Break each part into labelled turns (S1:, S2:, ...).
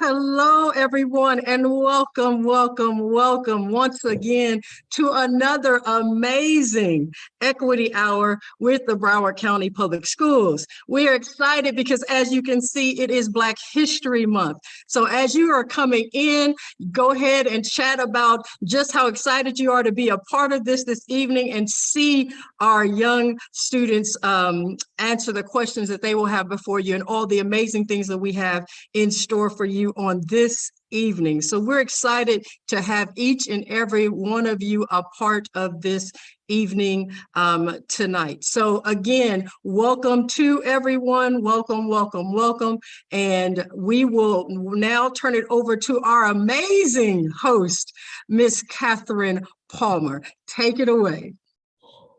S1: Hello, everyone, and welcome once again to another amazing Equity Hour with the Broward County Public Schools. We are excited because, as you can see, it is Black History Month. So as you are coming in, go ahead and chat about just how excited you are to be a part of this evening and see our young students answer the questions that they will have before you and all the amazing things that we have in store for you on this evening. So we're excited to have each and every one of you a part of this evening tonight. So again, welcome to everyone. Welcome. And we will now turn it over to our amazing host, Miss Katherine Palmer. Take it away.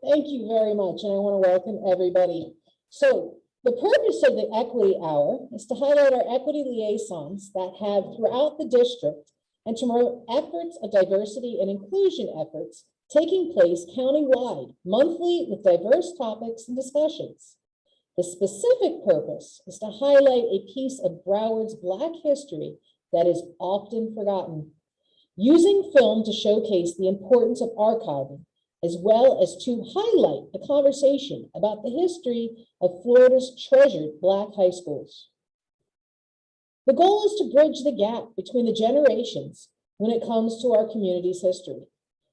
S2: Thank you very much. And I want to welcome everybody. So the purpose of the Equity Hour is to highlight our equity liaisons that have throughout the district and to promote efforts of diversity and inclusion efforts taking place countywide, monthly, with diverse topics and discussions. The specific purpose is to highlight a piece of Broward's Black history that is often forgotten, using film to showcase the importance of archiving, as well as to highlight the conversation about the history of Florida's treasured Black high schools. The goal is to bridge the gap between the generations when it comes to our community's history,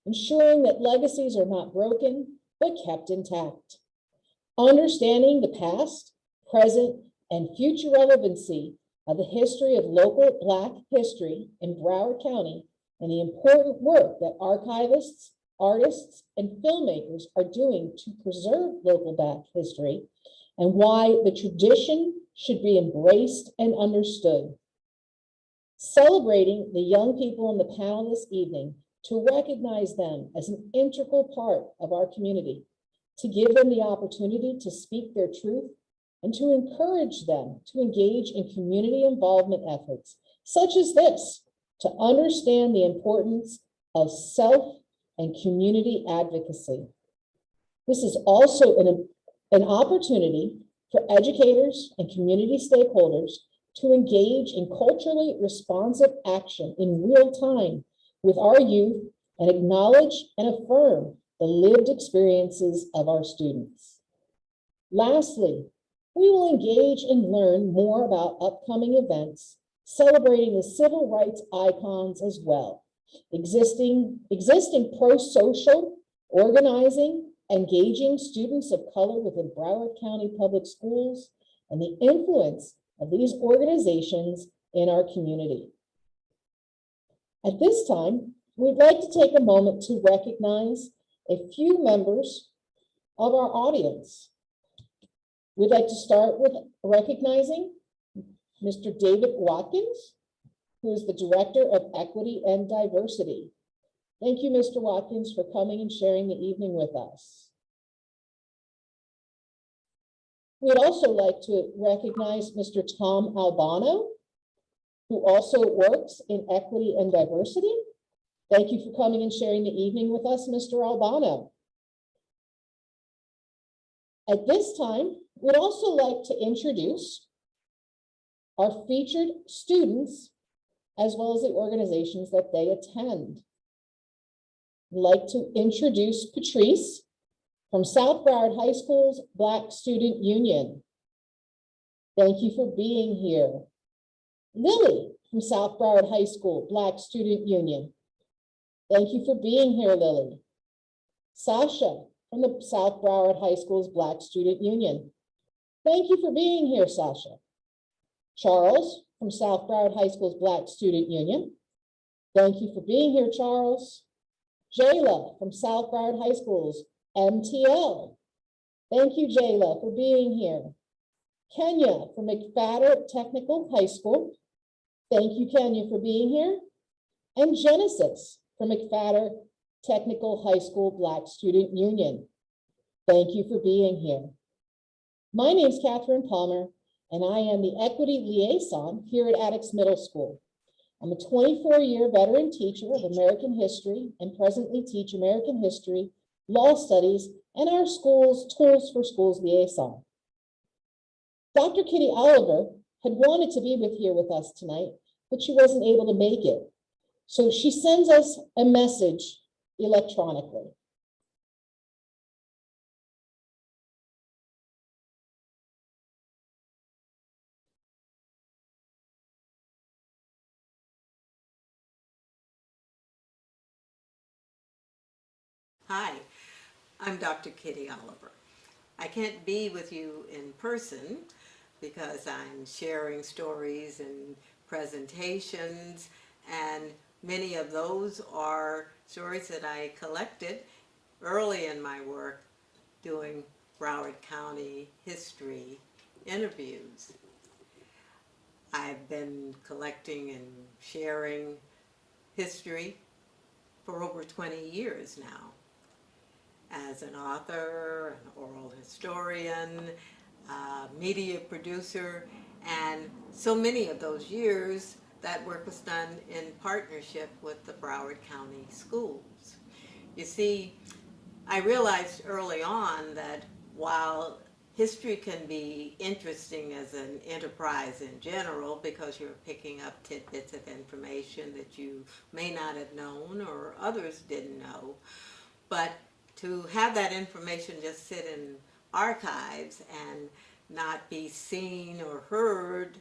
S2: ensuring that legacies are not broken, but kept intact. Understanding the past, present, and future relevancy of the history of local Black history in Broward County and the important work that archivists, artists, and filmmakers are doing to preserve local Black history and why the tradition should be embraced and understood. Celebrating the young people in the panel this evening to recognize them as an integral part of our community, to give them the opportunity to speak their truth, and to encourage them to engage in community involvement efforts, such as this, to understand the importance of self and community advocacy. This is also an opportunity for educators and community stakeholders to engage in culturally responsive action in real time with our youth and acknowledge and affirm the lived experiences of our students. Lastly, we will engage and learn more about upcoming events, celebrating the civil rights icons as well. Existing pro-social, organizing, engaging students of color within Broward County Public Schools, and the influence of these organizations in our community. At this time, we'd like to take a moment to recognize a few members of our audience. We'd like to start with recognizing Mr. David Watkins, who is the Director of Equity and Diversity. Thank you, Mr. Watkins, for coming and sharing the evening with us. We'd also like to recognize Mr. Tom Albano, who also works in Equity and Diversity. Thank you for coming and sharing the evening with us, Mr. Albano. At this time, we'd also like to introduce our featured students as well as the organizations that they attend. I'd like to introduce Patrice from South Broward High School's Black Student Union. Thank you for being here. Lily from South Broward High School Black Student Union. Thank you for being here, Lily. Sasha from the South Broward High School's Black Student Union. Thank you for being here, Sasha. Charles from South Broward High School's Black Student Union. Thank you for being here, Charles. Jayla from South Broward High School's MTL. Thank you, Jayla, for being here. Kenya from McFadder Technical High School. Thank you, Kenya, for being here. And Genesis from McFadder Technical High School Black Student Union. Thank you for being here. My name is Katherine Palmer, and I am the Equity Liaison here at Attucks Middle School. I'm a 24-year veteran teacher of American history and presently teach American history, law studies, and our school's Tools for Schools liaison. Dr. Kitty Oliver had wanted to be here with us tonight, but she wasn't able to make it. So she sends us a message electronically.
S3: Hi, I'm Dr. Kitty Oliver. I can't be with you in person because I'm sharing stories and presentations, and many of those are stories that I collected early in my work doing Broward County history interviews. I've been collecting and sharing history for over 20 years now. As an author, an oral historian, media producer, and so many of those years that work was done in partnership with the Broward County Schools. You see, I realized early on that while history can be interesting as an enterprise in general because you're picking up tidbits of information that you may not have known or others didn't know, but to have that information just sit in archives and not be seen or heard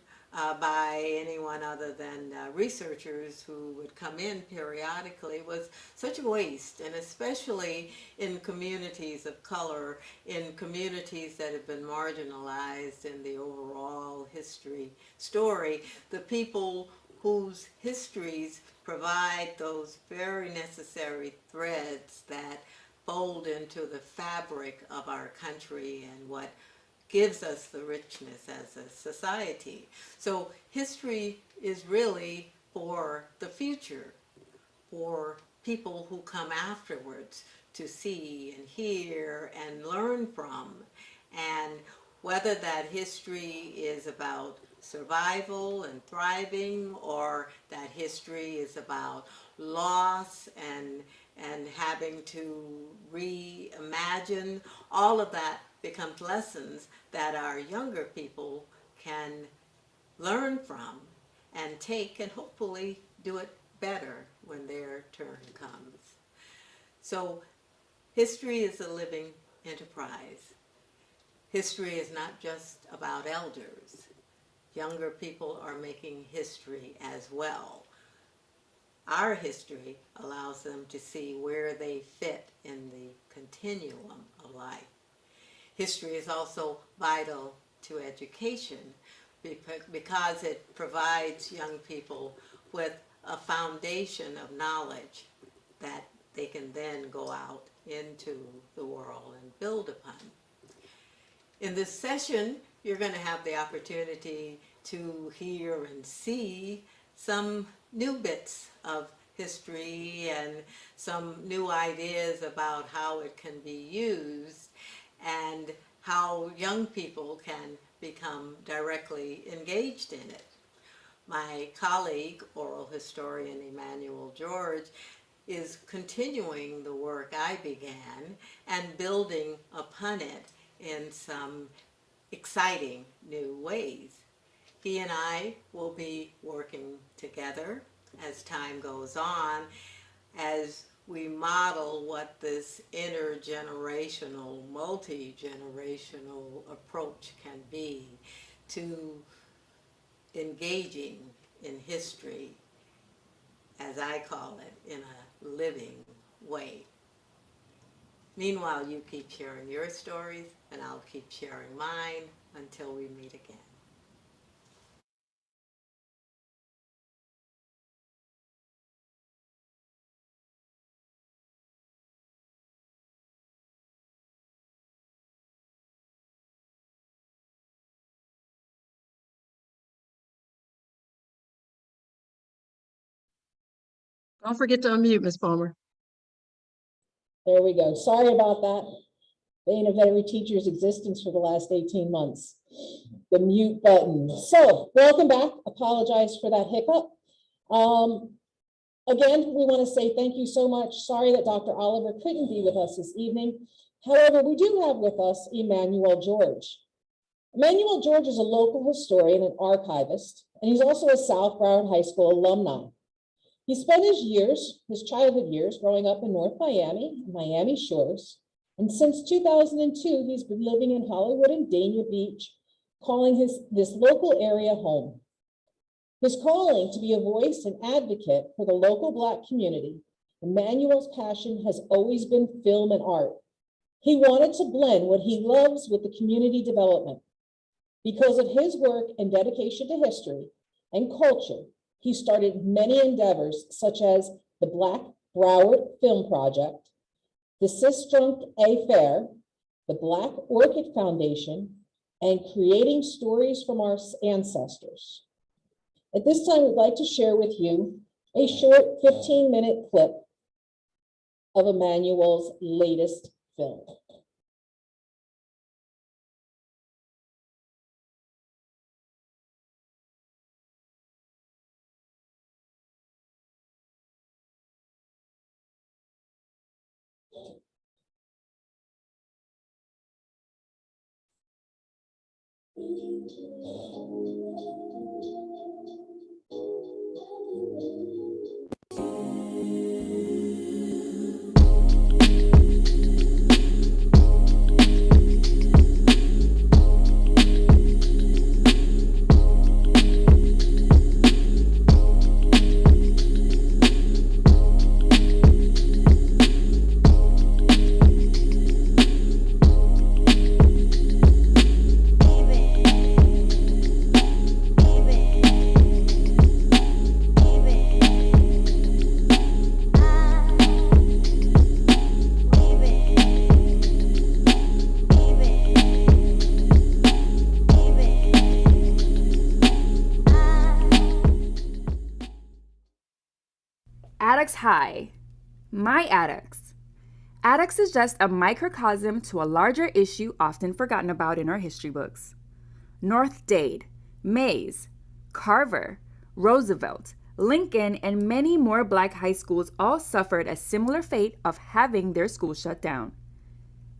S3: by anyone other than researchers who would come in periodically was such a waste, and especially in communities of color, in communities that have been marginalized in the overall history story, the people whose histories provide those very necessary threads that fold into the fabric of our country and what gives us the richness as a society. So history is really for the future, for people who come afterwards to see and hear and learn from. And whether that history is about survival and thriving, or that history is about loss and having to reimagine, all of that becomes lessons that our younger people can learn from and take and hopefully do it better when their turn comes. So history is a living enterprise. History is not just about elders. Younger people are making history as well. Our history allows them to see where they fit in the continuum of life. History is also vital to education because it provides young people with a foundation of knowledge that they can then go out into the world and build upon. In this session, you're going to have the opportunity to hear and see some new bits of history and some new ideas about how it can be used and how young people can become directly engaged in it. My colleague, oral historian Emanuel is continuing the work I began and building upon it in some exciting new ways. He and I will be working together as time goes on as we model what this intergenerational, multi-generational approach can be to engaging in history, as I call it, in a living way. Meanwhile, you keep sharing your stories, and I'll keep sharing mine until we meet again.
S1: Don't forget to unmute, Ms. Palmer.
S2: There we go. Sorry about that. Bane of every teacher's existence for the last 18 months. The mute button. So welcome back. Apologize for that hiccup. Again, we want to say thank you so much. Sorry that Dr. Oliver couldn't be with us this evening. However, we do have with us Emanuel George. Emanuel George is a local historian and archivist, and he's also a South Broward High School alumni. He spent his childhood years growing up in North Miami, Miami Shores, and since 2002, he's been living in Hollywood and Dania Beach, calling this local area home. His calling to be a voice and advocate for the local Black community, Emanuel's passion has always been film and art. He wanted to blend what he loves with the community development. Because of his work and dedication to history and culture, he started many endeavors such as the Black Broward Film Project, the Sistrunk A Fair, the Black Orchid Foundation, and creating stories from our ancestors. At this time, we'd like to share with you a short 15-minute clip of Emanuel's latest film.
S4: Attucks High. My Attucks. Attucks is just a microcosm to a larger issue often forgotten about in our history books. North Dade, Mays, Carver, Roosevelt, Lincoln, and many more Black high schools all suffered a similar fate of having their schools shut down.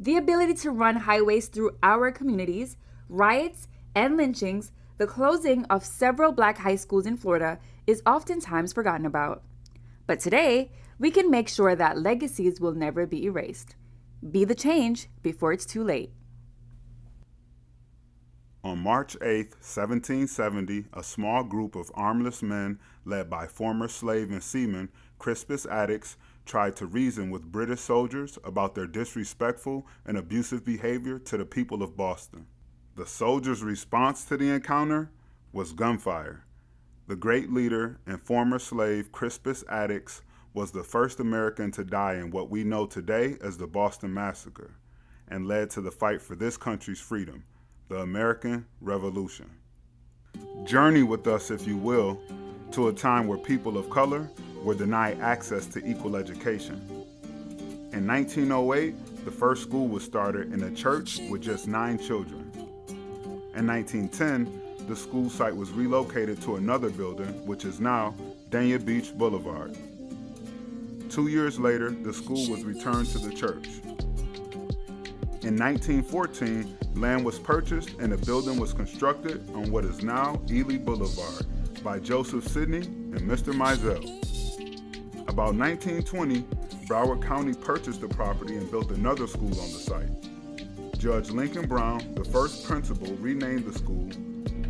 S4: The ability to run highways through our communities, riots and lynchings, the closing of several Black high schools in Florida is oftentimes forgotten about. But today, we can make sure that legacies will never be erased. Be the change before it's too late.
S5: On March 8, 1770, a small group of armless men led by former slave and seaman Crispus Attucks tried to reason with British soldiers about their disrespectful and abusive behavior to the people of Boston. The soldiers' response to the encounter was gunfire. The great leader and former slave Crispus Attucks was the first American to die in what we know today as the Boston Massacre, and led to the fight for this country's freedom, the American Revolution. Journey with us, if you will, to a time where people of color were denied access to equal education. In 1908, the first school was started in a church with just 9 children. In 1910, the school site was relocated to another building, which is now Dania Beach Boulevard. 2 years later, the school was returned to the church. In 1914, land was purchased and a building was constructed on what is now Ely Boulevard by Joseph Sidney and Mr. Mizell. About 1920, Broward County purchased the property and built another school on the site. Judge Lincoln Brown, the first principal, renamed the school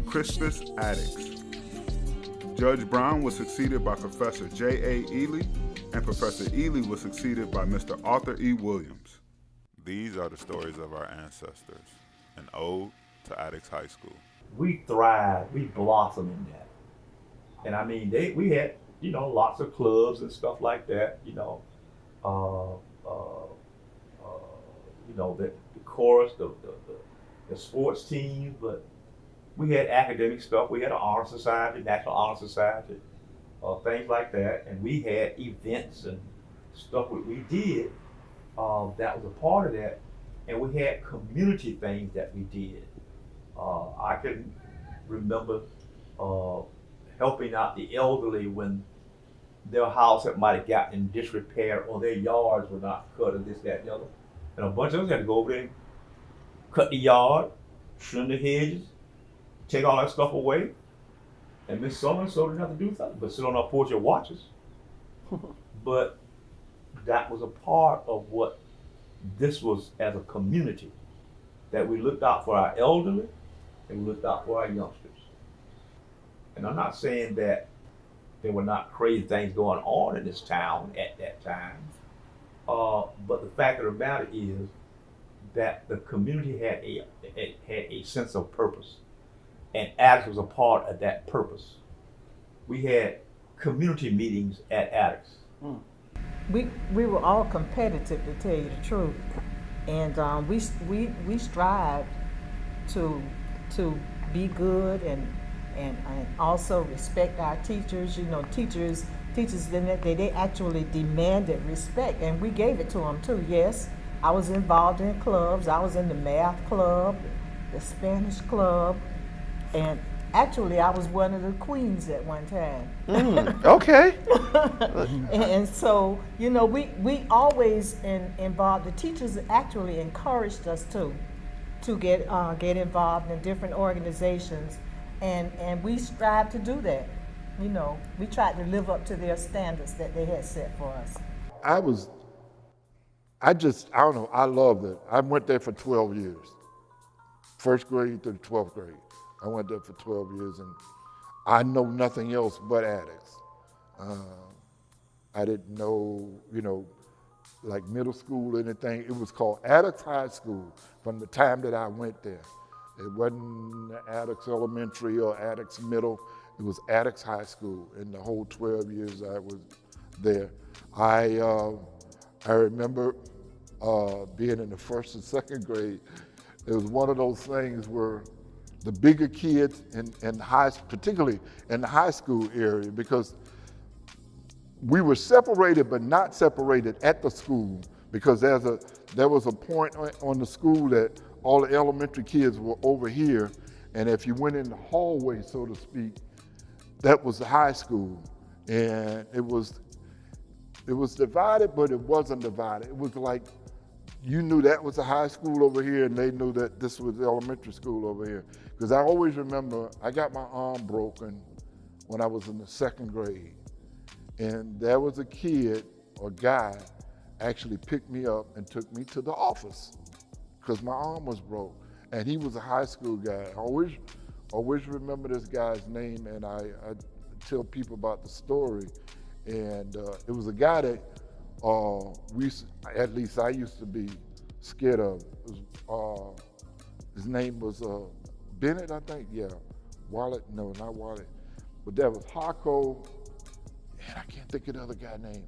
S5: Crispus Attucks. Judge Brown was succeeded by Professor J.A. Ely, and Professor Ely was succeeded by Mr. Arthur E. Williams. These are the stories of our ancestors, an ode to Attucks High School.
S6: We thrived, we blossomed in that. And I mean, we had, lots of clubs and stuff like that, the chorus, the sports teams, but we had academic stuff. We had an honor society, National Honor Society, things like that. And we had events and stuff that we did that was a part of that. And we had community things that we did. I can remember helping out the elderly when their house might have gotten in disrepair or their yards were not cut or this, that, and the other. And a bunch of us had to go over there and cut the yard, trim the hedges, take all that stuff away, and Miss so-and-so didn't have to do something but sit on our porch and watch us. But that was a part of what this was as a community, that we looked out for our elderly and we looked out for our youngsters. And I'm not saying that there were not crazy things going on in this town at that time, but the fact of the matter is that the community had a sense of purpose, and Attucks was a part of that purpose. We had community meetings at Attucks.
S7: We were all competitive, to tell you the truth, and we strived to be good and also respect our teachers. You know, teachers they actually demanded respect, and we gave it to them too. Yes, I was involved in clubs. I was in the math club, the Spanish club, and actually I was one of the queens at one time.
S8: Okay.
S7: And so, you know, we always involved. The teachers actually encouraged us to get involved in different organizations, and we strive to do that. You know, we tried to live up to their standards that they had set for us.
S8: I don't know, I loved it. I went there for 12 years. First grade through 12th grade. I went there for 12 years, and I know nothing else but Attucks. I didn't know, you know, like middle school or anything. It was called Attucks High School from the time that I went there. It wasn't Attucks Elementary or Attucks Middle. It was Attucks High School in the whole 12 years I was there. I remember being in the first and second grade. It was one of those things where the bigger kids particularly in the high school area, because we were separated but not separated at the school, because there was a point on the school that all the elementary kids were over here, and if you went in the hallway, so to speak, that was the high school. And it was divided, but it wasn't divided. It was like you knew that was the high school over here, and they knew that this was the elementary school over here. Because I always remember I got my arm broken when I was in the second grade. And there was a kid or guy actually picked me up and took me to the office because my arm was broke. And he was a high school guy. I always remember this guy's name, and I tell people about the story. And it was a guy that at least I used to be scared of. His name was Bennett, I think, yeah. Wallet, no, not Wallet. But that was Hako, and I can't think of the other guy's name.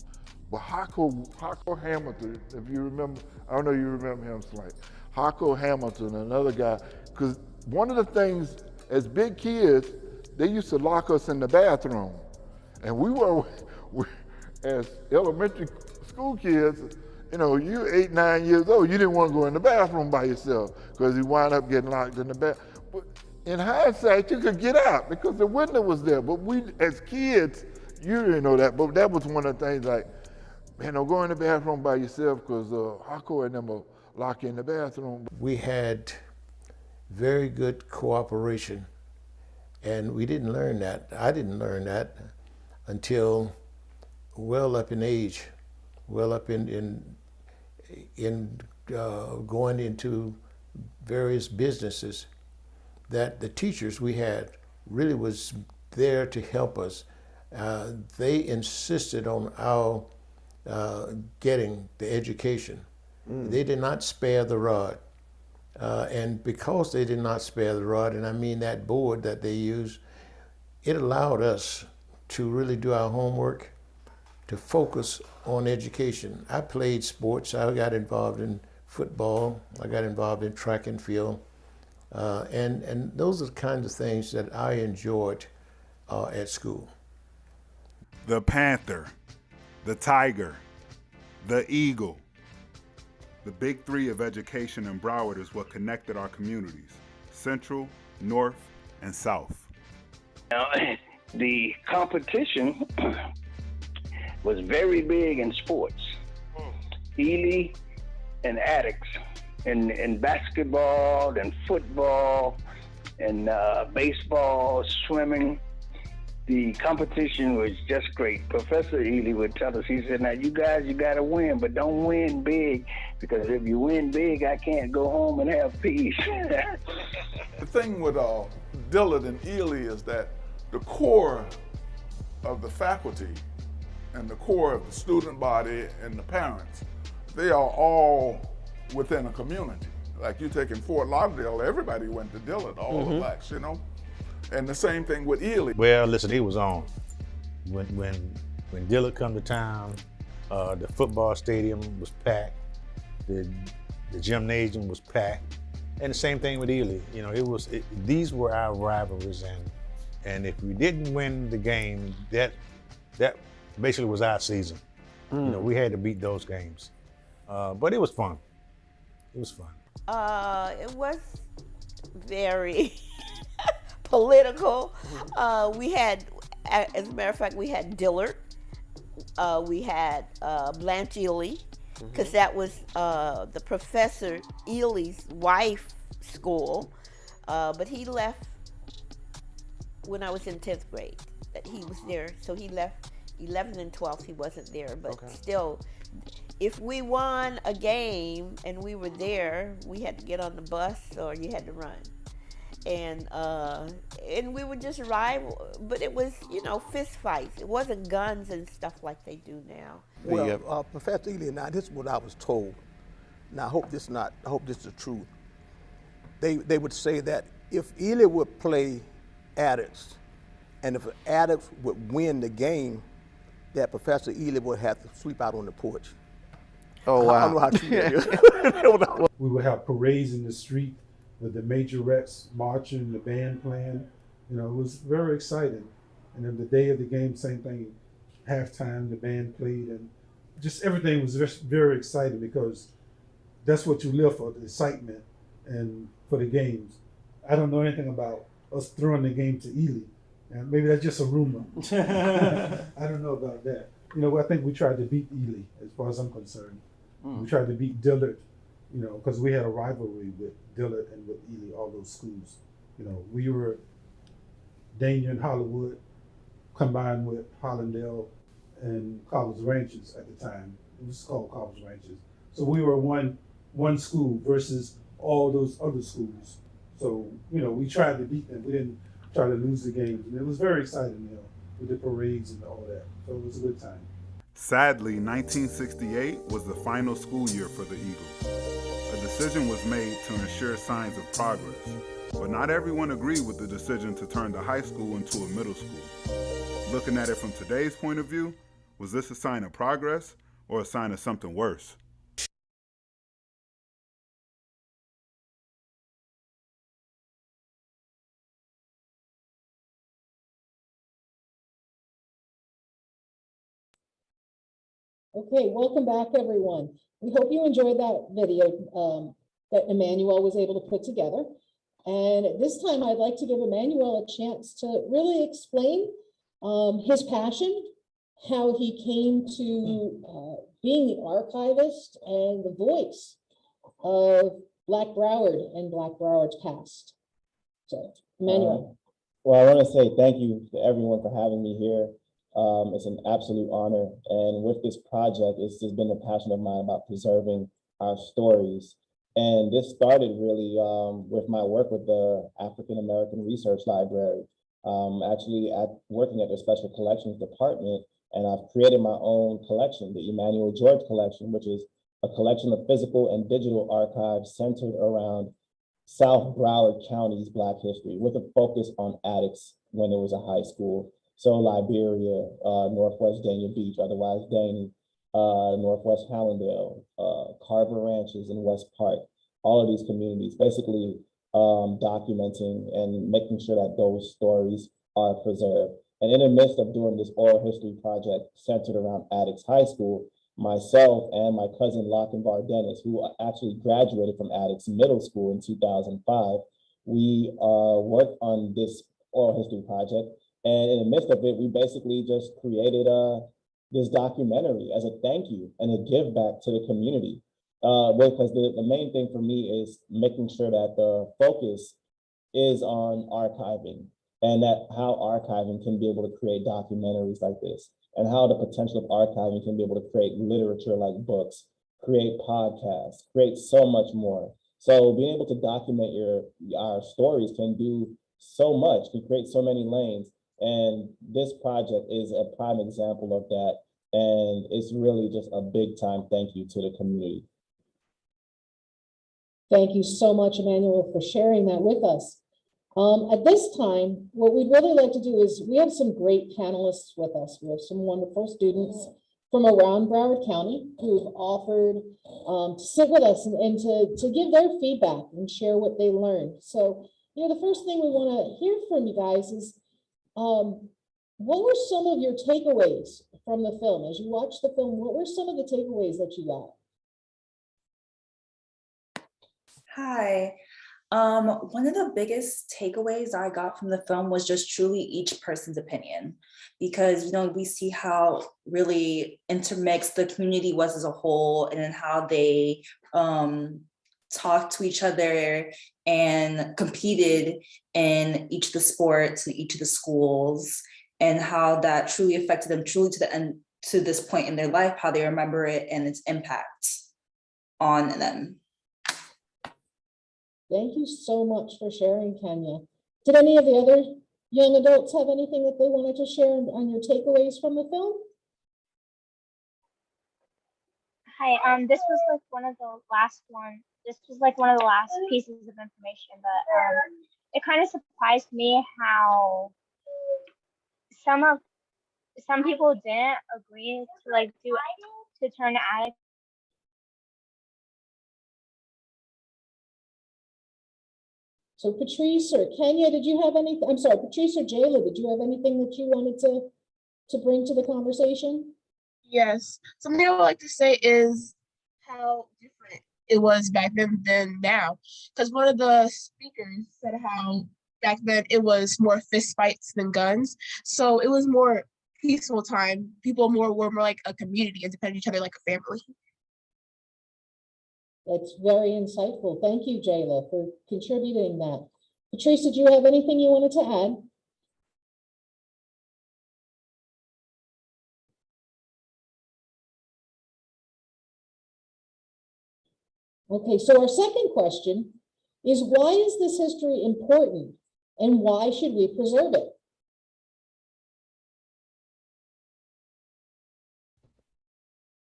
S8: But Hako Hamilton, if you remember, I don't know if you remember him, Slight. Hako Hamilton, another guy, because one of the things, as big kids, they used to lock us in the bathroom. And we as elementary school kids, you know, you're 8, 9 years old, you didn't want to go in the bathroom by yourself because you wind up getting locked in the bathroom. But in hindsight, you could get out because the window was there. But we, as kids, you didn't know that. But that was one of the things, like, man, don't go in the bathroom by yourself because Hako and them will lock you in the bathroom.
S9: We had very good cooperation, and we didn't learn that. I didn't learn that until well up in age, well up in going into various businesses, that the teachers we had really was there to help us. They insisted on our getting the education. They did not spare the rod. And because they did not spare the rod, and I mean that board that they used, it allowed us to really do our homework, to focus on education. I played sports. I got involved in football. I got involved in track and field. And those are the kinds of things that I enjoyed at school.
S5: The Panther, the Tiger, the Eagle. The big three of education in Broward is what connected our communities, Central, North, and South.
S10: Now, the competition was very big in sports. Ely and Attucks in basketball and football and baseball, swimming. The competition was just great. Professor Ely would tell us, he said, now you guys, you got to win, but don't win big, because if you win big, I can't go home and have peace.
S8: The thing with Dillard and Ely is that the core of the faculty and the core of the student body and the parents, they are all within a community. Like you take in Fort Lauderdale, everybody went to Dillard, all the blacks, you know? And the same thing with Ely.
S11: Well, listen, it was on. When Dillard come to town, the football stadium was packed, the gymnasium was packed, and the same thing with Ely. You know, these were our rivalries, and if we didn't win the game, that basically was our season. You know, we had to beat those games, but it was fun. It was fun.
S12: It was very political. We had, as a matter of fact, we had Dillard. We had Blanche Ely, because that was the Professor Ely's wife school. But he left when I was in 10th grade. That he was there, so he left 11th and 12th. He wasn't there, but still, if we won a game and we were there, we had to get on the bus or you had to run. And we would just rival, but it was, you know, fist fights. It wasn't guns and stuff like they do now.
S13: Well, Professor Ely and I, this is what I was told. Now I hope this is the truth. They would say that if Ely would play Attucks, and if Attucks would win the game, that Professor Ely would have to sleep out on the porch.
S14: Oh wow!
S13: I don't know how true that is.
S15: We would have parades in the street with the majorettes marching, the band playing. You know, it was very exciting. And then the day of the game, same thing. Halftime, the band played, and just everything was very exciting, because that's what you live for, the excitement and for the games. I don't know anything about us throwing the game to Ely. And maybe that's just a rumor. I don't know about that. You know, I think we tried to beat Ely, as far as I'm concerned. We tried to beat Dillard, you know, because we had a rivalry with Dillard and with Ely, all those schools. You know, we were Dania and Hollywood combined with Hollandale and College Ranches at the time. It was called College Ranches. So we were one school versus all those other schools. So, you know, we tried to beat them. We didn't try to lose the games. And it was very exciting, you know, with the parades and all that. So it was a good time.
S5: Sadly, 1968 was the final school year for the Eagles. A decision was made to ensure signs of progress, but not everyone agreed with the decision to turn the high school into a middle school. Looking at it from today's point of view, was this a sign of progress or a sign of something worse?
S2: Okay, welcome back, everyone. We hope you enjoyed that video that Emanuel was able to put together. And at this time, I'd like to give Emanuel a chance to really explain his passion, how he came to being the archivist and the voice of Black Broward and Black Broward's past. So, Emanuel.
S16: Well, I want to say thank you to everyone for having me here. It's an absolute honor. And with this project, it's just been a passion of mine about preserving our stories. And this started really with my work with the African American Research Library, actually working at the Special Collections Department. And I've created my own collection, the Emanuel George Collection, which is a collection of physical and digital archives centered around South Broward County's Black history, with a focus on Attucks when it was a high school. So Liberia, Northwest Dania Beach, otherwise Danny, Northwest Hallandale, Carver Ranches in West Park, all of these communities, basically documenting and making sure that those stories are preserved. And in the midst of doing this oral history project centered around Attucks High School, myself and my cousin Lochinvar Dennis, who actually graduated from Attucks Middle School in 2005, we worked on this oral history project. And in the midst of it, we basically just created this documentary as a thank you and a give back to the community. Because the main thing for me is making sure that the focus is on archiving, and that how archiving can be able to create documentaries like this, and how the potential of archiving can be able to create literature like books, create podcasts, create so much more. So being able to document our stories can do so much, can create so many lanes. And this project is a prime example of that. And it's really just a big time thank you to the community.
S2: Thank you so much, Emanuel, for sharing that with us. At this time, what we'd really like to do is, we have some great panelists with us. We have some wonderful students from around Broward County who've offered to sit with us and to give their feedback and share what they learned. So, the first thing we want to hear from you guys is, what were some of your takeaways from the film? As you watched the film, what were some of the takeaways that you got?
S14: Hi. One of the biggest takeaways I got from the film was just truly each person's opinion, because we see how really intermixed the community was as a whole, and then how they talked to each other and competed in each of the sports and each of the schools, and how that truly affected them truly to the end, to this point in their life, how they remember it and its impact on them.
S2: Thank you so much for sharing, Kenya. Did any of the other young adults have anything that they wanted to share on your takeaways from the film?
S17: Hi, this was like one of the last one. This was like one of the last pieces of information, but it kind of surprised me how some people didn't agree to turn addict.
S2: So Patrice or Kenya, did you have anything? I'm sorry, Patrice or Jayla, did you have anything that you wanted to bring to the conversation?
S18: Yes, something I would like to say is how different it was back then than now. Because one of the speakers said how back then it was more fist fights than guns. So it was more peaceful time. People were more like a community and depended on each other like a family.
S2: That's very insightful. Thank you, Jayla, for contributing that. Patrice, did you have anything you wanted to add? Okay, so our second question is, why is this history important and why should we preserve it?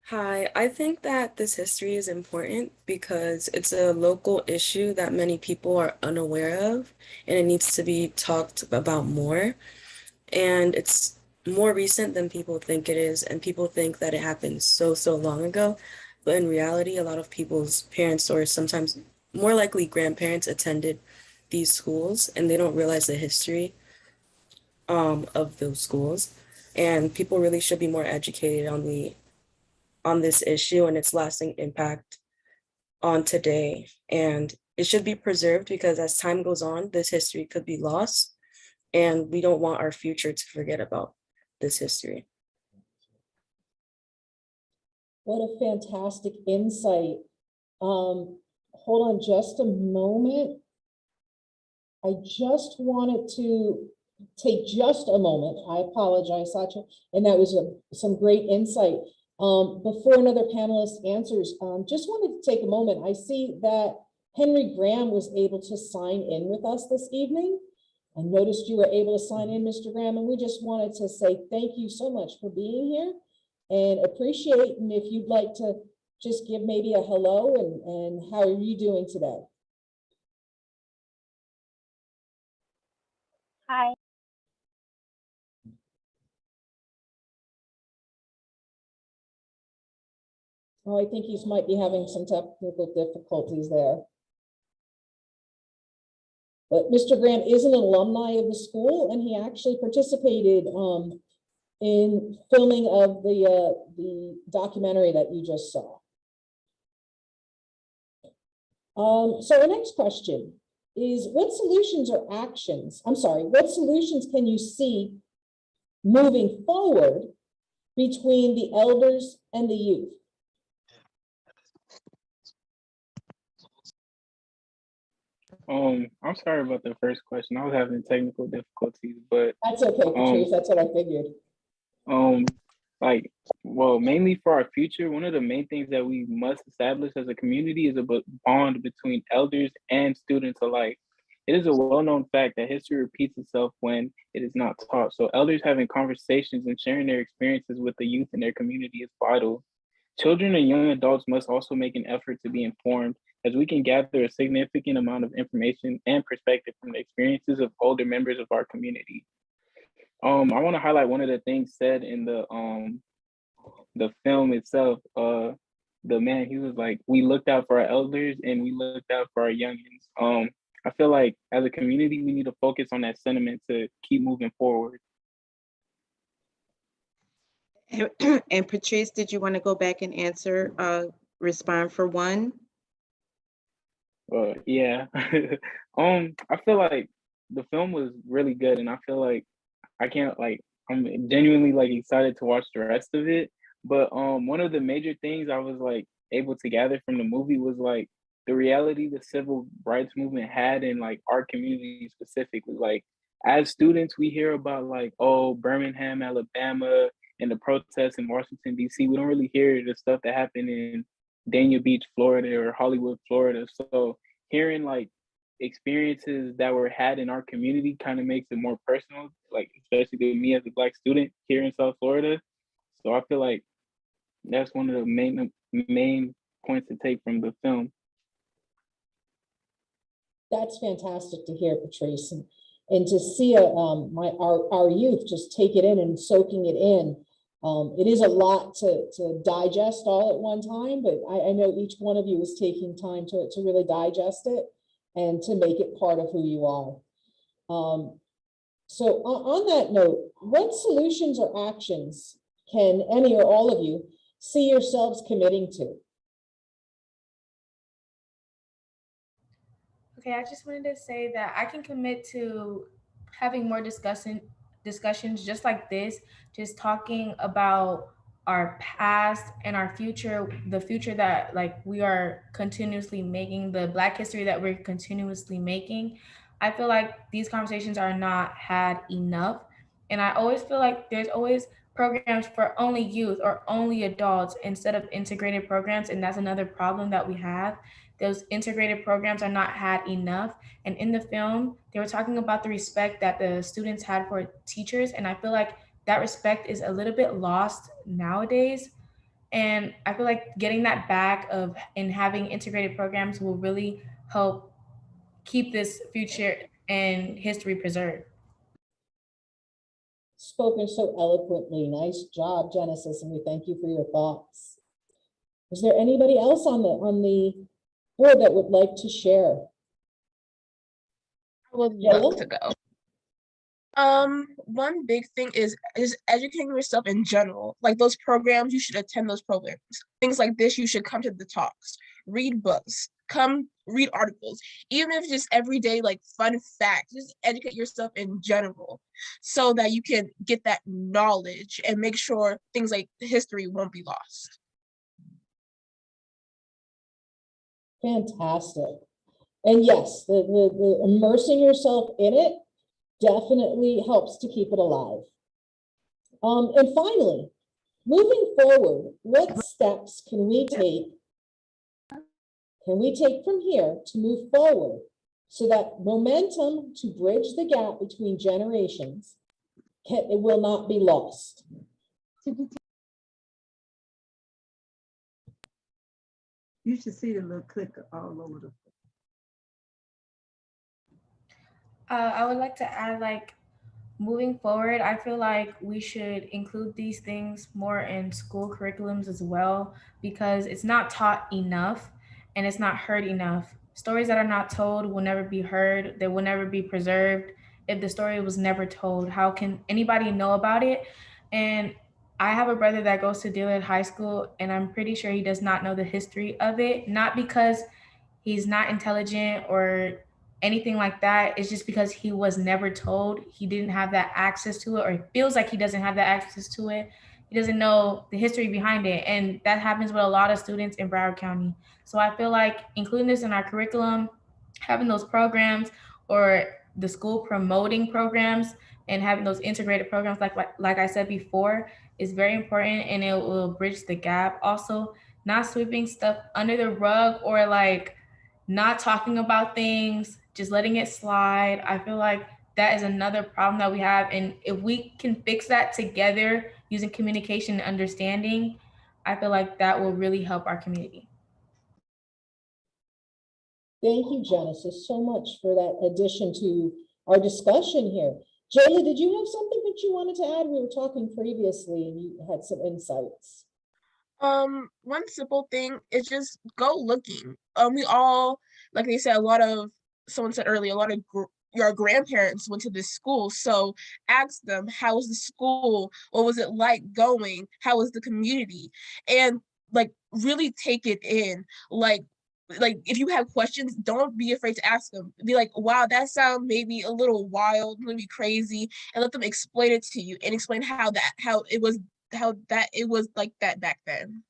S19: Hi, I think that this history is important because it's a local issue that many people are unaware of, and it needs to be talked about more. And it's more recent than people think it is, and people think that it happened so long ago. But in reality, a lot of people's parents, or sometimes more likely grandparents, attended these schools, and they don't realize the history of those schools. And people really should be more educated on this issue and its lasting impact on today. And it should be preserved because as time goes on, this history could be lost, and we don't want our future to forget about this history.
S2: What a fantastic insight. Hold on just a moment. I just wanted to take just a moment. I apologize, Satya, and that was some great insight. Before another panelist answers, just wanted to take a moment. I see that Henry Graham was able to sign in with us this evening. I noticed you were able to sign in, Mr. Graham, and we just wanted to say thank you so much for being here and appreciate, and if you'd like to just give maybe a hello and how are you doing today?
S17: Hi.
S2: Oh, I think he might be having some technical difficulties there. But Mr. Graham is an alumni of the school, and he actually participated in filming of the documentary that you just saw. So our next question is, what solutions can you see moving forward between the elders and the youth?
S20: I'm sorry about the first question. I was having technical difficulties, but
S2: That's okay, Patrice. That's what I figured.
S20: um, like, well, mainly for our future, one of the main things that we must establish as a community is a bond between elders and students alike. It is a well-known fact that history repeats itself when it is not taught. So elders having conversations and sharing their experiences with the youth in their community is vital. Children and young adults must also make an effort to be informed, as we can gather a significant amount of information and perspective from the experiences of older members of our community. I want to highlight one of the things said in the film itself. The man, he was like, we looked out for our elders and we looked out for our youngins. I feel like as a community, we need to focus on that sentiment to keep moving forward.
S21: And Patrice, did you want to go back and answer, respond for one?
S20: Yeah. I feel like the film was really good, and I feel like I'm genuinely like excited to watch the rest of it. But one of the major things I was like able to gather from the movie was like the reality the civil rights movement had in like our community specifically. Like as students, we hear about like, oh, Birmingham, Alabama, and the protests in Washington, D.C. We don't really hear the stuff that happened in Dania Beach, Florida, or Hollywood, Florida. So hearing like experiences that were had in our community kind of makes it more personal, like especially to me as a Black student here in South Florida. So I feel like that's one of the main points to take from the film.
S2: That's fantastic to hear, Patrice, and to see our youth just take it in and soaking it in. It is a lot to digest all at one time, but I know each one of you is taking time to really digest it and to make it part of who you are. So on that note, what solutions or actions can any or all of you see yourselves committing to?
S18: Okay, I just wanted to say that I can commit to having more discussions just like this, just talking about our past and our future, the future that like we are continuously making, the Black history that we're continuously making. I feel like these conversations are not had enough. And I always feel like there's always programs for only youth or only adults instead of integrated programs. And that's another problem that we have. Those integrated programs are not had enough. And in the film, they were talking about the respect that the students had for teachers. And I feel like that respect is a little bit lost nowadays. And I feel like getting that back and having integrated programs will really help keep this future and history preserved.
S2: Spoken so eloquently. Nice job, Genesis, and we thank you for your thoughts. Is there anybody else on the board that would like to share?
S18: I would love to go. One big thing is educating yourself in general. Like those programs, you should attend those programs. Things like this, you should come to the talks, read books, come read articles, even if it's just everyday like fun facts, just educate yourself in general so that you can get that knowledge and make sure things like history won't be lost.
S2: Fantastic. And yes, the immersing yourself in it definitely helps to keep it alive. And finally, moving forward, what steps can we take from here to move forward so that momentum to bridge the gap between generations it will not be lost?
S22: You should see the little clicker all over the.
S18: I would like to add, like, moving forward, I feel like we should include these things more in school curriculums as well, because it's not taught enough and it's not heard enough. Stories that are not told will never be heard. They will never be preserved. If the story was never told, how can anybody know about it? And I have a brother that goes to Dillard High School, and I'm pretty sure he does not know the history of it, not because he's not intelligent or anything like that. It's just because he was never told. He didn't have that access to it, or it feels like he doesn't have that access to it. He doesn't know the history behind it. And that happens with a lot of students in Broward County. So I feel like including this in our curriculum
S1: having those programs or the school promoting programs and having those integrated programs like I said before is very important, and it will bridge the gap. Also, not sweeping stuff under the rug or like not talking about things, just letting it slide. I feel like that is another problem that we have, and if we can fix that together using communication and understanding, I feel like that will really help our community.
S2: Thank you, Genesis, so much for that addition to our discussion here. Jayla, did you have something that you wanted to add? We were talking previously and you had some insights.
S18: One simple thing is just go looking. We all, like they said, someone said earlier, a lot of your grandparents went to this school. So ask them, how was the school? What was it like going? How was the community? And like really take it in. Like if you have questions, don't be afraid to ask them. Be like, wow, that sounds maybe a little wild, maybe crazy, and let them explain it to you and explain how it was like that back then.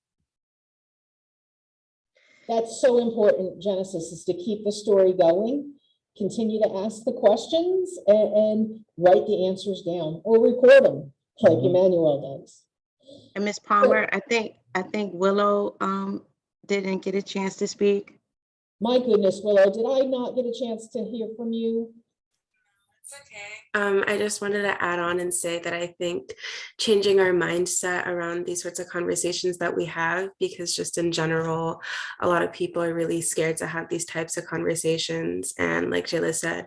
S2: That's so important, Genesis, is to keep the story going, continue to ask the questions and write the answers down or record them like Emanuel does.
S21: And Ms. Palmer, I think Willow didn't get a chance to speak.
S2: My goodness, Willow, did I not get a chance to hear from you?
S19: It's okay. I just wanted to add on and say that I think changing our mindset around these sorts of conversations that we have, because just in general, a lot of people are really scared to have these types of conversations. And like Jayla said,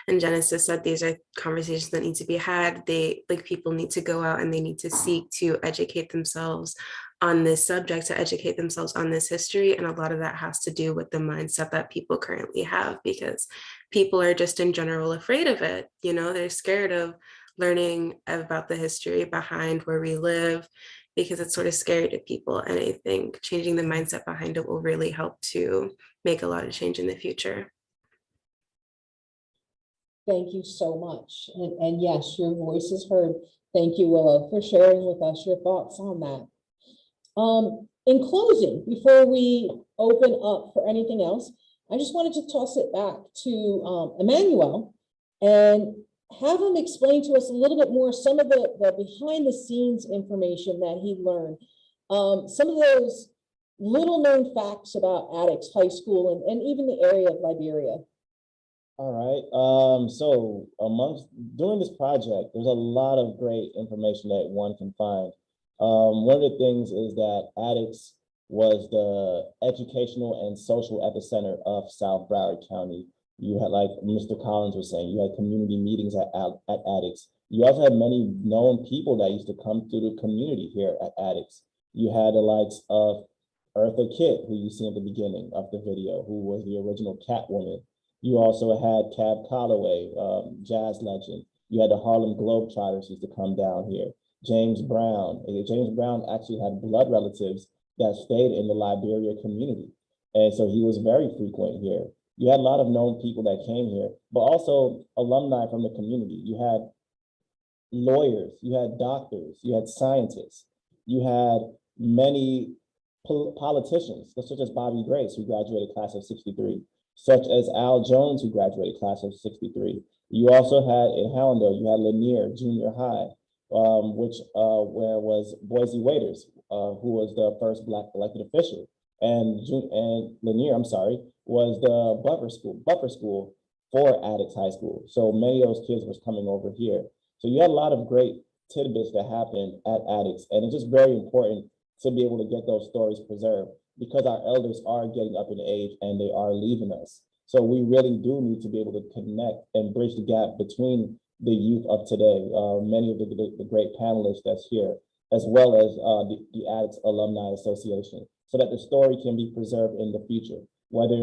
S19: and Genesis said, these are conversations that need to be had. People need to go out and they need to seek to educate themselves on this subject, to educate themselves on this history. And a lot of that has to do with the mindset that people currently have, because people are just in general afraid of it. You know, they're scared of learning about the history behind where we live because it's sort of scary to people. And I think changing the mindset behind it will really help to make a lot of change in the future.
S2: Thank you so much. And yes, your voice is heard. Thank you, Willow, for sharing with us your thoughts on that. In closing, before we open up for anything else, I just wanted to toss it back to Emanuel and have him explain to us a little bit more some of the behind the scenes information that he learned. Some of those little known facts about Attucks High School and even the area of Liberia.
S16: All right, so during this project, there's a lot of great information that one can find. One of the things is that Attucks was the educational and social epicenter of South Broward County. You had, like Mr. Collins was saying, you had community meetings at Attucks. You also had many known people that used to come through the community here at Attucks. You had the likes of Eartha Kitt, who you see at the beginning of the video, who was the original Catwoman. You also had Cab Calloway, jazz legend. You had the Harlem Globetrotters used to come down here. James Brown. James Brown actually had blood relatives that stayed in the Liberia community. And so he was very frequent here. You had a lot of known people that came here, but also alumni from the community. You had lawyers, you had doctors, you had scientists, you had many politicians, such as Bobby Grace, who graduated class of 63, such as Al Jones, who graduated class of 63. You also had, in Hallandale, you had Lanier Junior High, where was Boise Waiters, who was the first Black elected official. And Lanier, was the buffer school for Attucks High School. So many of those kids was coming over here. So you had a lot of great tidbits that happened at Attucks. And it's just very important to be able to get those stories preserved, because our elders are getting up in age and they are leaving us. So we really do need to be able to connect and bridge the gap between the youth of today, many of the great panelists that's here, as well as the Attucks Alumni Association, so that the story can be preserved in the future. Whether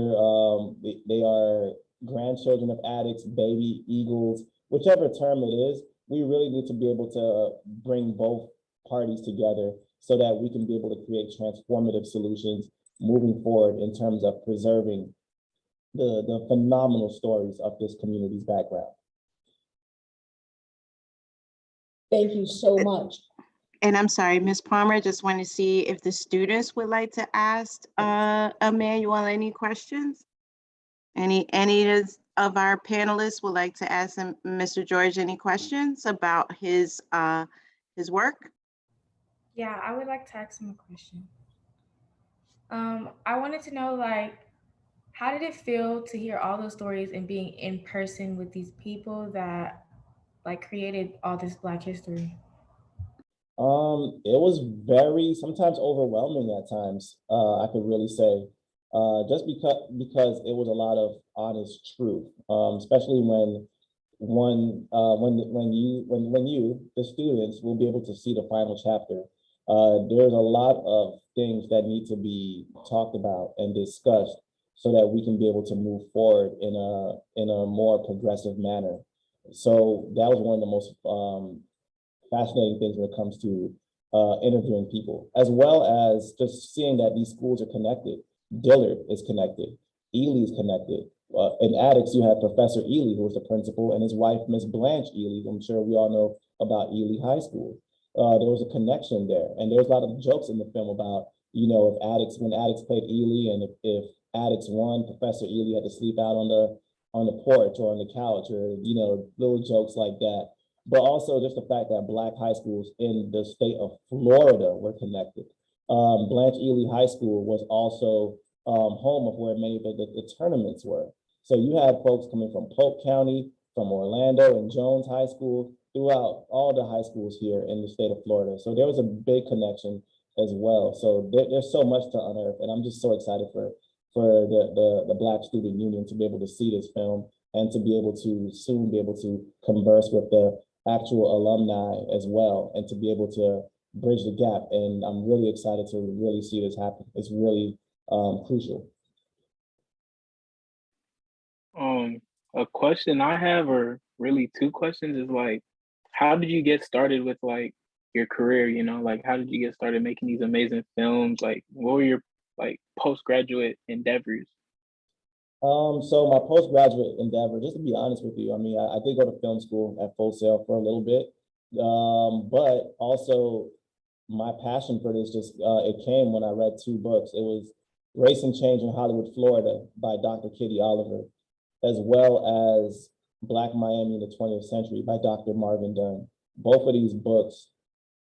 S16: they are grandchildren of Attucks, baby Eagles, whichever term it is, we really need to be able to bring both parties together so that we can be able to create transformative solutions moving forward in terms of preserving the phenomenal stories of this community's background.
S2: Thank you so much.
S21: And I'm sorry, Ms. Palmer, I just want to see if the students would like to ask Emanuel any questions. Any of our panelists would like to ask Mr. George any questions about his work?
S1: Yeah, I would like to ask him a question. I wanted to know, like, how did it feel to hear all those stories and being in person with these people that like created all this Black history?
S16: It was very sometimes overwhelming at times. I could really say, just because it was a lot of honest truth, especially when you the students will be able to see the final chapter. There's a lot of things that need to be talked about and discussed so that we can be able to move forward in a more progressive manner. So that was one of the most fascinating things when it comes to interviewing people, as well as just seeing that these schools are connected. Dillard is connected, Ely is connected. In Attucks, you have Professor Ely, who was the principal, and his wife, Miss Blanche Ely. I'm sure we all know about Ely High School. There was a connection there, and there's a lot of jokes in the film about, you know, if Attucks, when Attucks played Ely, and if Attucks won, Professor Ely had to sleep out on the porch or on the couch, or, you know, little jokes like that. But also just the fact that Black high schools in the state of Florida were connected. Blanche Ely High School was also home of where many of the tournaments were. So you had folks coming from Polk County, from Orlando and Jones High School, throughout all the high schools here in the state of Florida. So there was a big connection as well. So there's so much to unearth, and I'm just so excited for the Black Student Union to be able to see this film and to be able to soon be able to converse with the actual alumni as well, and to be able to bridge the gap. And I'm really excited to really see this happen. It's really crucial.
S20: A question I have, or really two questions, is like, how did you get started with like your career? You know, like how did you get started making these amazing films? Like, what were your like postgraduate endeavors?
S16: So my postgraduate endeavor, just to be honest with you, I mean, I did go to film school at Full Sail for a little bit, but also my passion for this just it came when I read two books. It was Race and Change in Hollywood, Florida by Dr. Kitty Oliver, as well as Black Miami in the 20th Century by Dr. Marvin Dunn. Both of these books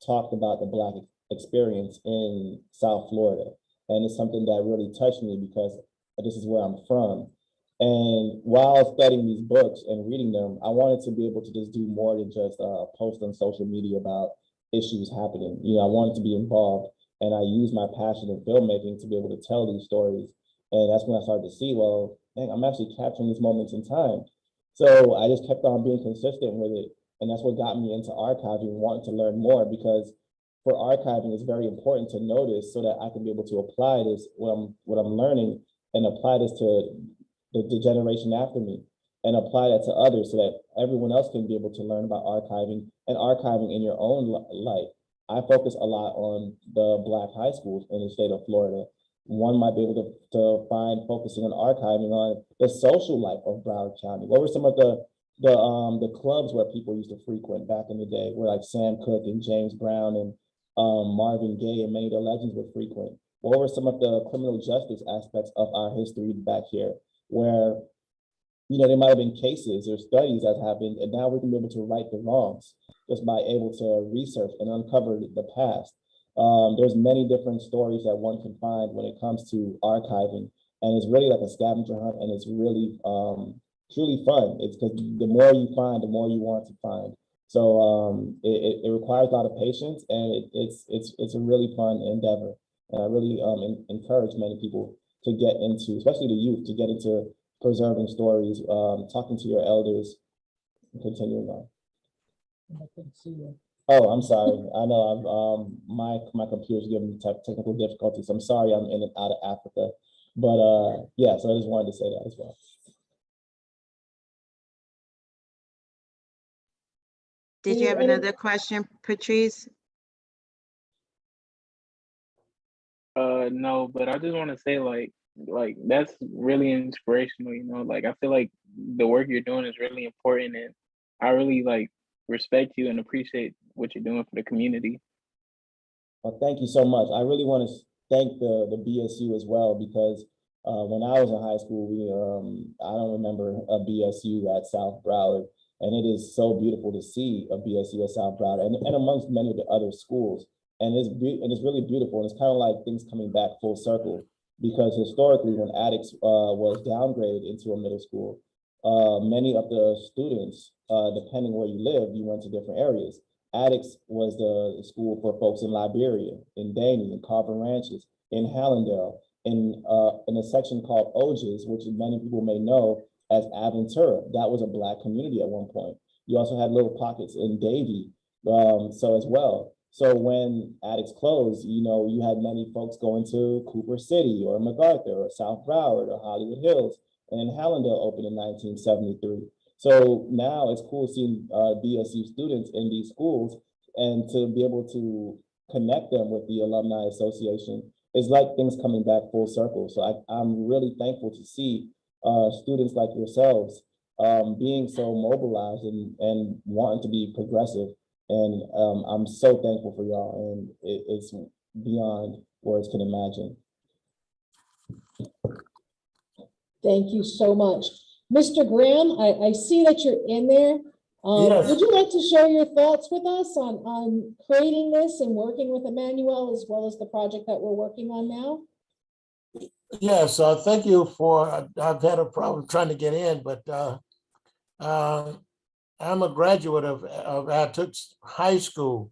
S16: talked about the Black experience in South Florida. And it's something that really touched me because this is where I'm from. And while studying these books and reading them, I wanted to be able to just do more than just post on social media about issues happening. You know, I wanted to be involved, and I used my passion in filmmaking to be able to tell these stories. And that's when I started to see, well, dang, I'm actually capturing these moments in time. So I just kept on being consistent with it. And that's what got me into archiving, wanting to learn more, because for archiving, it's very important to know this so that I can be able to apply this, what I'm learning, and apply this to the generation after me, and apply that to others so that everyone else can be able to learn about archiving and archiving in your own life. I focus a lot on the Black high schools in the state of Florida. One might be able to find focusing on archiving on the social life of Broward County. What were some of the clubs where people used to frequent back in the day, where like Sam Cooke and James Brown and Marvin Gaye and many of the legends would frequent? What were some of the criminal justice aspects of our history back here, where, you know, there might have been cases or studies that happened, and now we can be able to right the wrongs just by able to research and uncover the past. There's many different stories that one can find when it comes to archiving, and it's really like a scavenger hunt, and it's really truly fun. It's because the more you find, the more you want to find. So it requires a lot of patience, and it's a really fun endeavor. And I really encourage many people to get into, especially the youth, to get into preserving stories, talking to your elders, and continuing on.
S2: I couldn't see you.
S16: Oh, I'm sorry. I know my computer's giving me technical difficulties. I'm sorry I'm in and out of Africa. But yeah, so I just wanted to say that as well.
S21: Did you have another question, Patrice?
S20: No, but I just want to say like that's really inspirational, you know. Like I feel like the work you're doing is really important, and I really like respect you and appreciate what you're doing for the community.
S16: Well, thank you so much. I really want to thank the BSU as well, because When I was in high school, I don't remember a BSU at South Broward, and it is so beautiful to see a BSU at South Broward, and amongst many of the other schools. And it's really beautiful, and it's kind of like things coming back full circle, because historically, when Attucks was downgraded into a middle school, many of the students, depending where you lived, you went to different areas. Attucks was the school for folks in Liberia, in Daney, in Carver Ranches, in Hallandale, in a section called Oges, which many people may know as Aventura. That was a Black community at one point. You also had little pockets in Davie, so as well. So when Attucks closed, you had many folks going to Cooper City or MacArthur or South Broward or Hollywood Hills, and then Hallandale opened in 1973. So now it's cool seeing BSU students in these schools, and to be able to connect them with the Alumni Association is like things coming back full circle. So I'm really thankful to see students like yourselves being so mobilized and wanting to be progressive. And I'm so thankful for y'all, and it's beyond words can imagine.
S2: Thank you so much. Mr. Graham, I see that you're in there.
S3: Yes.
S2: Would you like to share your thoughts with us on creating this and working with Emanuel, as well as the project that we're working on now?
S3: Yes, thank you for, I've had a problem trying to get in, but I'm a graduate of Attucks High School,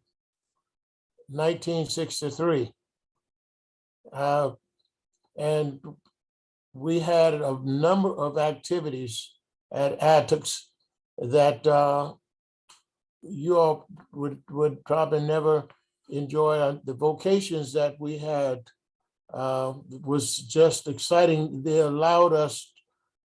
S3: 1963. And we had a number of activities at Attucks that you all would probably never enjoy. The vocations that we had was just exciting. They allowed us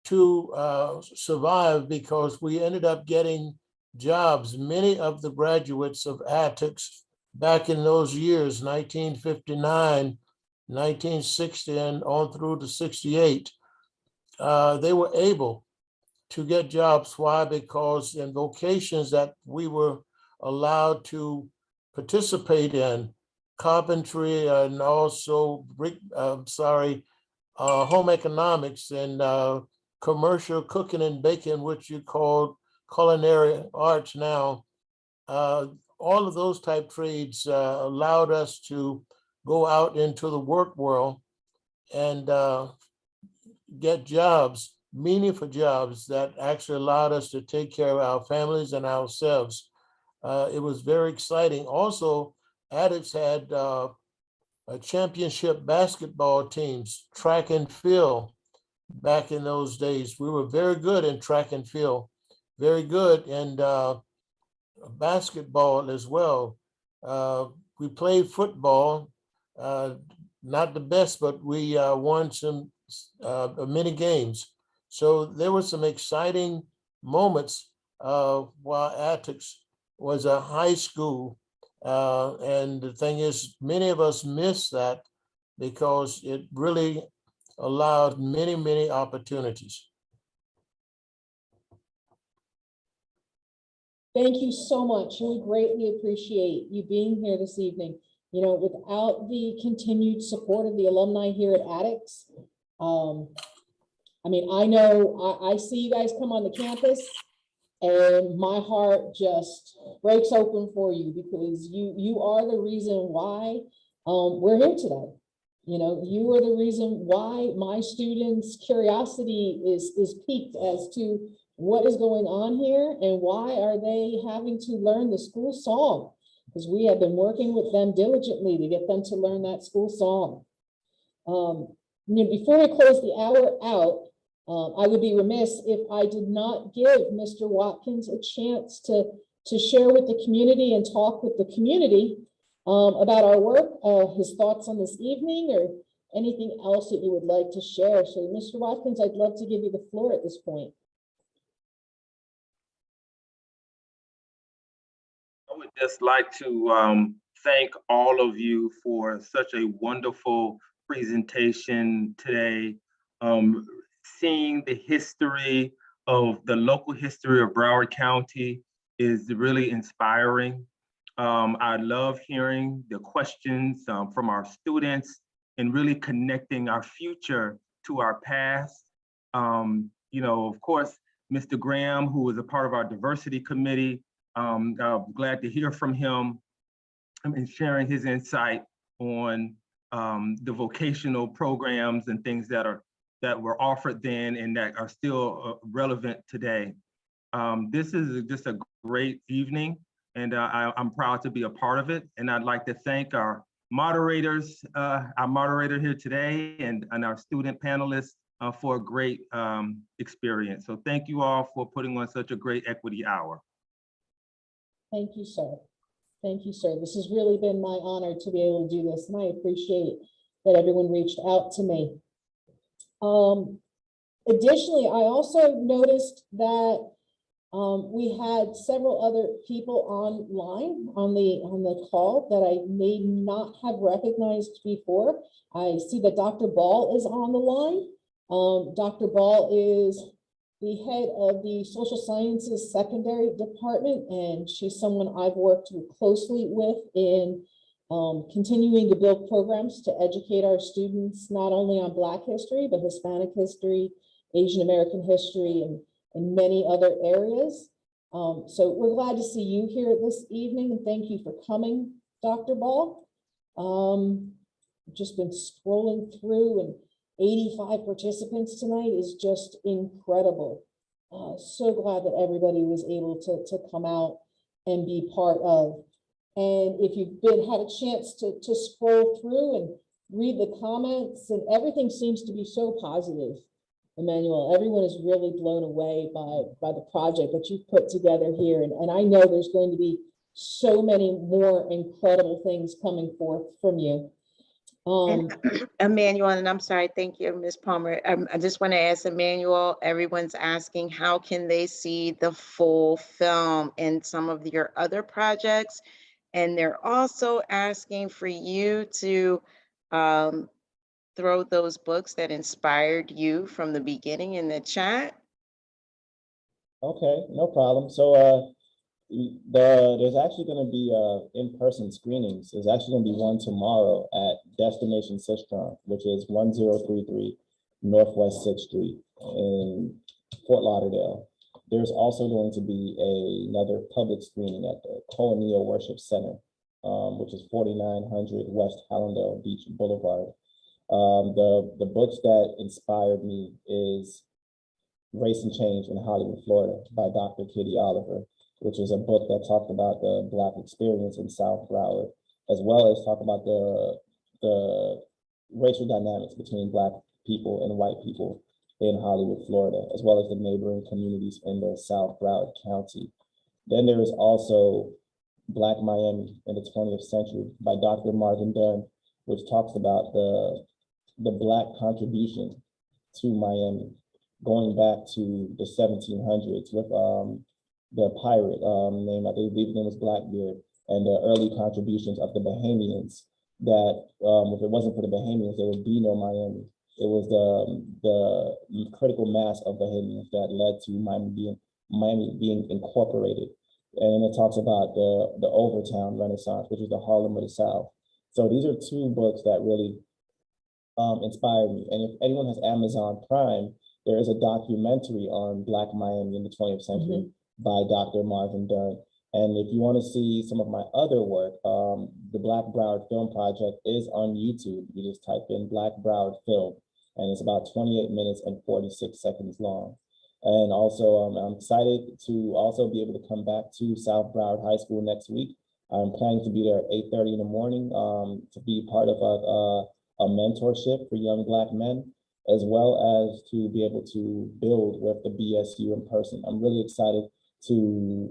S3: to survive because we ended up getting jobs. Many of the graduates of Attucks back in those years, 1959, 1960, and on through to 68, they were able to get jobs. Why? Because in vocations that we were allowed to participate in, carpentry and also home economics and commercial cooking and baking, which you call culinary arts now. All of those type trades allowed us to go out into the work world and get jobs, meaningful jobs that actually allowed us to take care of our families and ourselves. It was very exciting. Also, Attucks had championship basketball teams, track and field. Back in those days, we were very good in track and field, very good in basketball as well. We played football, not the best, but we won some many games. So there were some exciting moments while Attucks was a high school. And the thing is, many of us miss that because it really allowed many, many opportunities.
S2: Thank you so much. We greatly appreciate you being here this evening. Without the continued support of the alumni here at Attucks, I know I see you guys come on the campus and my heart just breaks open for you, because you are the reason why we're here today. You are the reason why my students' curiosity is piqued as to what is going on here and why are they having to learn the school song, because we have been working with them diligently to get them to learn that school song. Before we close the hour out, I would be remiss if I did not give Mr. Watkins a chance to share with the community and talk with the community about our work, his thoughts on this evening, or anything else that you would like to share. So, Mr. Watkins, I'd love to give you the floor at this point.
S4: I would just like to thank all of you for such a wonderful presentation today. Seeing the history of the local history of Broward County is really inspiring. I love hearing the questions from our students and really connecting our future to our past. Of course, Mr. Graham, who is a part of our diversity committee, glad to hear from him and sharing his insight on the vocational programs and things that were offered then and that are still relevant today. This is just a great evening, and I'm proud to be a part of it. And I'd like to thank our moderators, our moderator here today, and our student panelists for a great experience. So thank you all for putting on such a great equity hour.
S2: Thank you, sir. Thank you, sir. This has really been my honor to be able to do this, and I appreciate that everyone reached out to me. Additionally, I also noticed that we had several other people online on the call that I may not have recognized before. I see that Dr. Ball is on the line. Dr. Ball is the head of the Social Sciences Secondary Department, and she's someone I've worked closely with in continuing to build programs to educate our students, not only on Black history, but Hispanic history, Asian American history, and many other areas. So we're glad to see you here this evening, and thank you for coming, Dr. Ball. I've just been scrolling through, and 85 participants tonight is just incredible. So glad that everybody was able to come out and be part of. And if you've had a chance to scroll through and read the comments, and everything seems to be so positive, Emanuel, everyone is really blown away by the project that you've put together here. And I know there's going to be so many more incredible things coming forth from you.
S21: Emanuel, and I'm sorry, thank you, Ms. Palmer. I just want to ask Emanuel, everyone's asking how can they see the full film in some of your other projects? And they're also asking for you to throw those books that inspired you from the beginning in the chat.
S16: Okay, no problem. So there's actually going to be in-person screenings. There's actually going to be one tomorrow at Destination Sistron, which is 1033 Northwest 6th Street in Fort Lauderdale. There's also going to be another public screening at the Koinonia Worship Center, which is 4900 West Hallandale Beach Boulevard. The books that inspired me is Race and Change in Hollywood, Florida by Dr. Kitty Oliver, which is a book that talked about the Black experience in South Broward, as well as talk about the racial dynamics between Black people and white people in Hollywood, Florida, as well as the neighboring communities in the South Broward County. Then there is also Black Miami in the 20th Century by Dr. Marvin Dunn, which talks about the Black contribution to Miami, going back to the 1700s with the pirate name, I believe his name was Blackbeard, and the early contributions of the Bahamians that if it wasn't for the Bahamians, there would be no Miami. It was the critical mass of Bahamians that led to Miami being incorporated. And it talks about the Overtown Renaissance, which is the Harlem of the South. So these are two books that really inspired me. And if anyone has Amazon Prime, there is a documentary on Black Miami in the 20th century by Dr. Marvin Dunn. And if you want to see some of my other work, the Black Broward Film Project is on YouTube. You just type in Black Broward Film, and it's about 28 minutes and 46 seconds long. And also, I'm excited to also be able to come back to South Broward High School next week. I'm planning to be there at 8:30 in the morning to be part of a mentorship for young Black men, as well as to be able to build with the BSU in person. I'm really excited to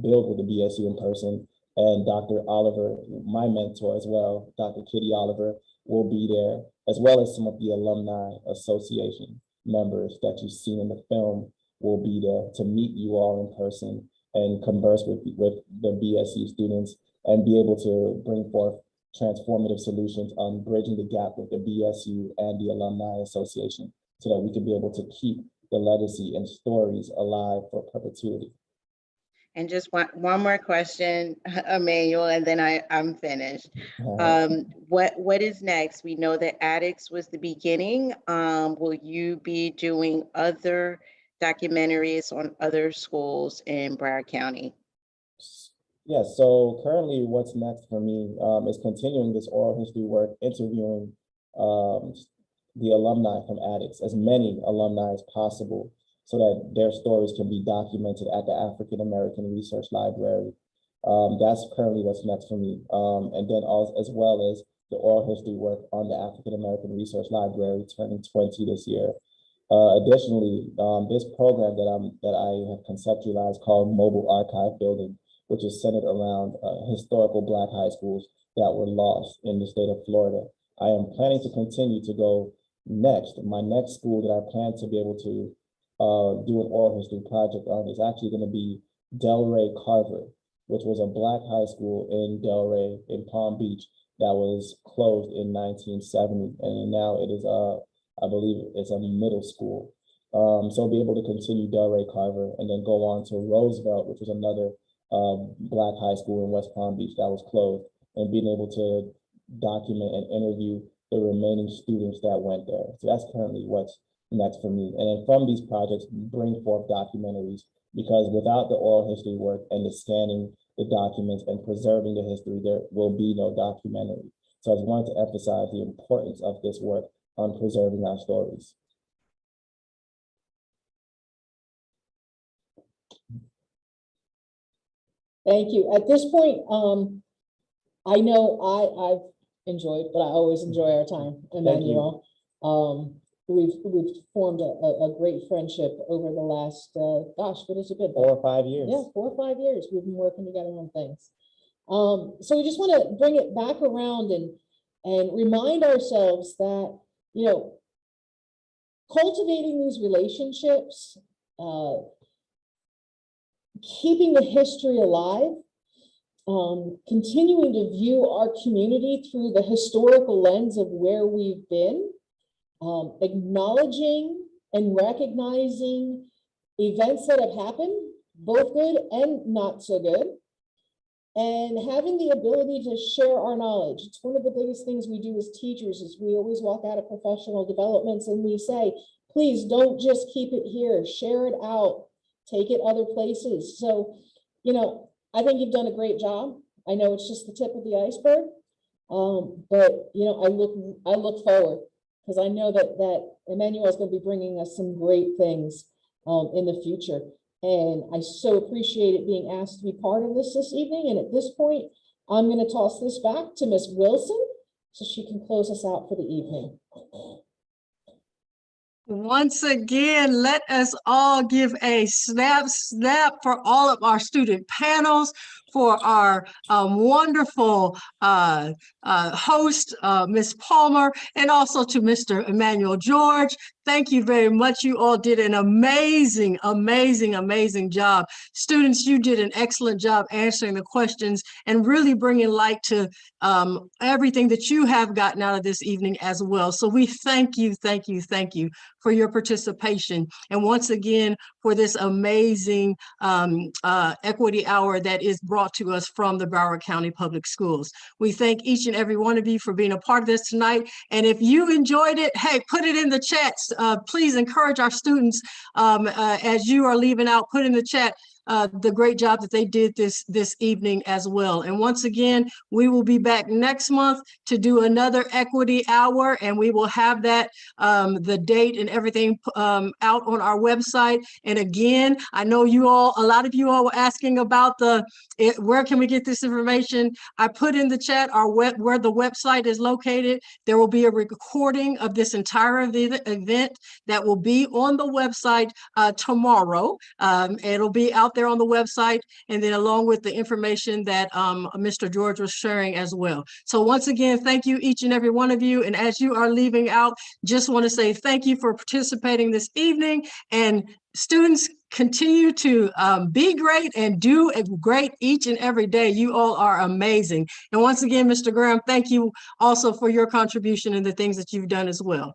S16: build with the BSU in person, and Dr. Oliver, my mentor as well, Dr. Kitty Oliver, will be there, as well as some of the Alumni Association members that you've seen in the film will be there to meet you all in person and converse with the BSU students and be able to bring forth transformative solutions on bridging the gap with the BSU and the Alumni Association so that we can be able to keep the legacy and stories alive for perpetuity.
S21: And just one more question, Emanuel, and then I'm finished. What is next? We know that Attucks was the beginning. Will you be doing other documentaries on other schools in Broward County?
S16: Yes, so currently what's next for me is continuing this oral history work, interviewing the alumni from Attucks, as many alumni as possible, so that their stories can be documented at the African American Research Library. That's currently what's next for me. And then also, as well as the oral history work on the African American Research Library turning 20 this year. Additionally, this program that I have conceptualized called Mobile Archive Building, which is centered around historical Black high schools that were lost in the state of Florida. I am planning to continue to go next. My next school that I plan to be able to do an oral history project on is actually going to be Delray Carver, which was a Black high school in Delray in Palm Beach that was closed in 1970, and now it is I believe it's a middle school. So I'll be able to continue Delray Carver and then go on to Roosevelt, which was another Black high school in West Palm Beach that was closed, and being able to document and interview the remaining students that went there. So that's currently what's next for me. And then from these projects, bring forth documentaries, because without the oral history work and the scanning the documents and preserving the history, there will be no documentary. So I just wanted to emphasize the importance of this work on preserving our stories.
S2: Thank you. At this point, I know I've enjoyed, but I always enjoy our time, Emanuel. We've formed a great friendship over the last, gosh, what has it been?
S16: 4 or 5 years.
S2: Yeah, 4 or 5 years. We've been working together on things. So we just want to bring it back around and remind ourselves that, you know, cultivating these relationships, keeping the history alive, continuing to view our community through the historical lens of where we've been, acknowledging and recognizing events that have happened, both good and not so good, and having the ability to share our knowledge. It's one of the biggest things we do as teachers is we always walk out of professional developments and we say, please don't just keep it here, share it out, take it other places. So, you know, I think you've done a great job. I know it's just the tip of the iceberg, but you know, I look forward, because I know that Emanuel is going to be bringing us some great things in the future. And I so appreciate it being asked to be part of this evening. And at this point, I'm going to toss this back to Miss Wilson so she can close us out for the evening.
S6: Once again, let us all give a snap for all of our student panels, for our wonderful host, Ms. Palmer, and also to Mr. Emanuel George. Thank you very much. You all did an amazing, amazing, amazing job. Students, you did an excellent job answering the questions and really bringing light to everything that you have gotten out of this evening as well. So we thank you for your participation. And once again, for this amazing equity hour that is brought to us from the Broward County Public Schools. We thank each and every one of you for being a part of this tonight. And if you enjoyed it, hey, put it in the chats. Please encourage our students as you are leaving out, put in the chat the great job that they did this evening as well. And once again, we will be back next month to do another equity hour, and we will have that the date and everything out on our website. And again, I know you all, a lot of you all were asking about where can we get this information? I put in the chat where the website is located. There will be a recording of this entire event that will be on the website tomorrow. It'll be out there on the website, and then along with the information that Mr. George was sharing as well. So once again, thank you, each and every one of you. And as you are leaving out, just want to say thank you for participating this evening. And students, continue to be great and do great each and every day. You all are amazing. And once again, Mr. Graham, thank you also for your contribution and the things that you've done as well.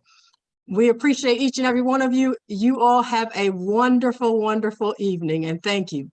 S6: We appreciate each and every one of you. You all have a wonderful, wonderful evening, and thank you.